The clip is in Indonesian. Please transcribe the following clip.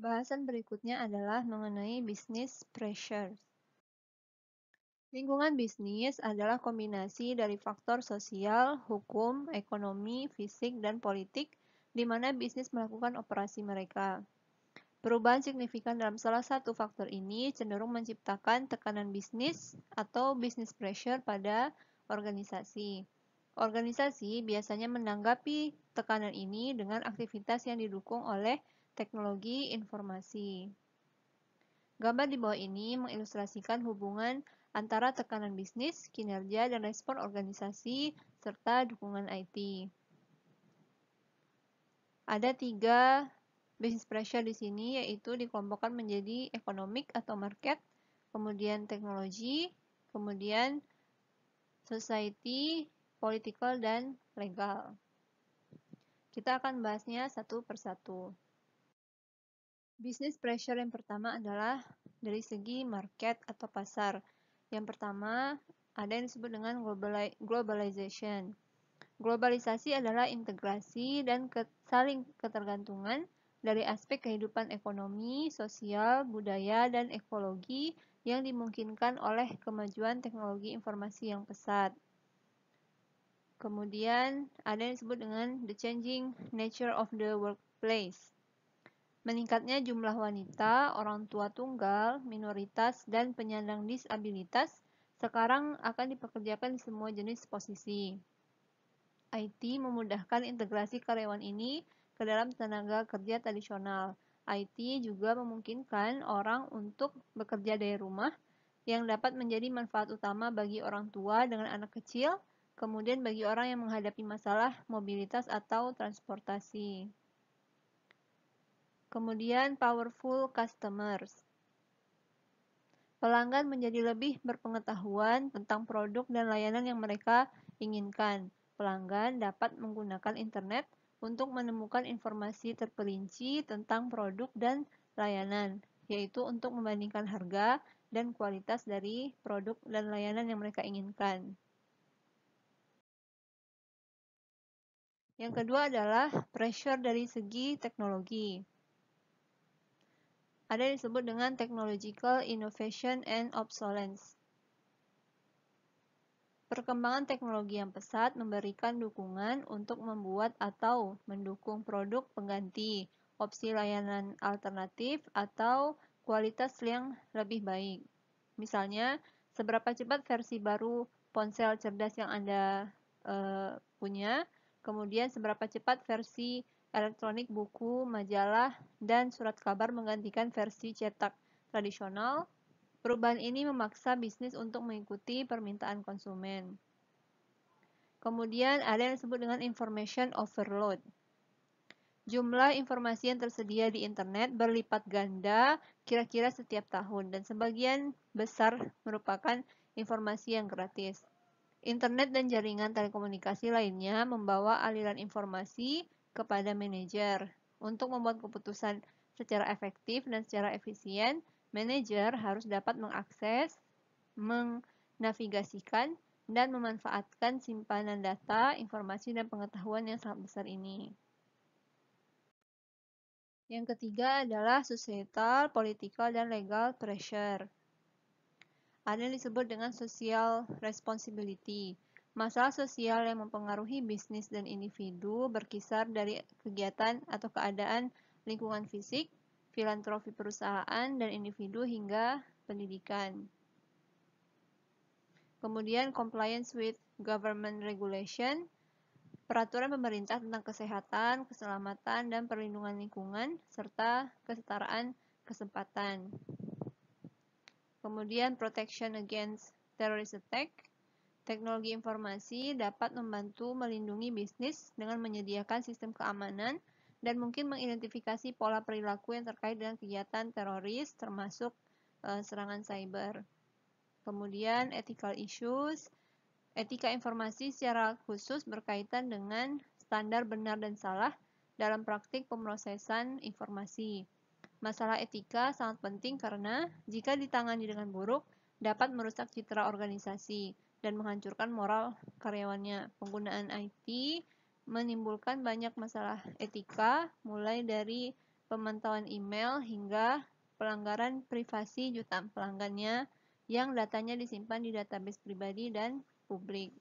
Bahasan berikutnya adalah mengenai business pressure. Lingkungan bisnis adalah kombinasi dari faktor sosial, hukum, ekonomi, fisik, dan politik di mana bisnis melakukan operasi mereka. Perubahan signifikan dalam salah satu faktor ini cenderung menciptakan tekanan bisnis atau business pressure pada organisasi. Organisasi biasanya menanggapi tekanan ini dengan aktivitas yang didukung oleh teknologi informasi. Gambar di bawah ini mengilustrasikan hubungan antara tekanan bisnis, kinerja, dan respon organisasi, serta dukungan IT. Ada 3 business pressure di sini, yaitu dikelompokkan menjadi economic atau market, kemudian teknologi, kemudian society, political, dan legal. Kita akan bahasnya satu persatu. Business pressure yang pertama adalah dari segi market atau pasar. Yang pertama, ada yang disebut dengan globalization. Globalisasi adalah integrasi dan saling ketergantungan dari aspek kehidupan ekonomi, sosial, budaya, dan ekologi yang dimungkinkan oleh kemajuan teknologi informasi yang pesat. Kemudian, ada yang disebut dengan the changing nature of the workplace. Meningkatnya jumlah wanita, orang tua tunggal, minoritas, dan penyandang disabilitas sekarang akan dipekerjakan di semua jenis posisi. IT memudahkan integrasi karyawan ini ke dalam tenaga kerja tradisional. IT juga memungkinkan orang untuk bekerja dari rumah yang dapat menjadi manfaat utama bagi orang tua dengan anak kecil, kemudian bagi orang yang menghadapi masalah mobilitas atau transportasi. Kemudian powerful customers. Pelanggan menjadi lebih berpengetahuan tentang produk dan layanan yang mereka inginkan. Pelanggan dapat menggunakan internet untuk menemukan informasi terperinci tentang produk dan layanan, yaitu untuk membandingkan harga dan kualitas dari produk dan layanan yang mereka inginkan. Yang kedua adalah pressure dari segi teknologi. Ada yang disebut dengan technological innovation and obsolescence. Perkembangan teknologi yang pesat memberikan dukungan untuk membuat atau mendukung produk pengganti, opsi layanan alternatif, atau kualitas yang lebih baik. Misalnya, seberapa cepat versi baru ponsel cerdas yang Anda punya, kemudian seberapa cepat versi elektronik buku, majalah, dan surat kabar menggantikan versi cetak tradisional. Perubahan ini memaksa bisnis untuk mengikuti permintaan konsumen. Kemudian ada yang disebut dengan information overload. Jumlah informasi yang tersedia di internet berlipat ganda kira-kira setiap tahun dan sebagian besar merupakan informasi yang gratis. Internet dan jaringan telekomunikasi lainnya membawa aliran informasi kepada manajer. Untuk membuat keputusan secara efektif dan secara efisien, manajer harus dapat mengakses, menavigasikan, dan memanfaatkan simpanan data, informasi, dan pengetahuan yang sangat besar ini. Yang ketiga adalah societal, political, dan legal pressure. Ada yang disebut dengan social responsibility. Masalah sosial yang mempengaruhi bisnis dan individu berkisar dari kegiatan atau keadaan lingkungan fisik, filantropi perusahaan dan individu hingga pendidikan. Kemudian compliance with government regulation, peraturan pemerintah tentang kesehatan, keselamatan, dan perlindungan lingkungan, serta kesetaraan kesempatan. Kemudian protection against terrorist attack. Teknologi informasi dapat membantu melindungi bisnis dengan menyediakan sistem keamanan dan mungkin mengidentifikasi pola perilaku yang terkait dengan kegiatan teroris termasuk serangan cyber. Kemudian ethical issues. Etika informasi secara khusus berkaitan dengan standar benar dan salah dalam praktik pemrosesan informasi. Masalah etika sangat penting karena jika ditangani dengan buruk, dapat merusak citra organisasi dan menghancurkan moral karyawannya. Penggunaan IT menimbulkan banyak masalah etika, mulai dari pemantauan email, hingga pelanggaran privasi jutaan pelanggannya yang datanya disimpan di database pribadi dan publik.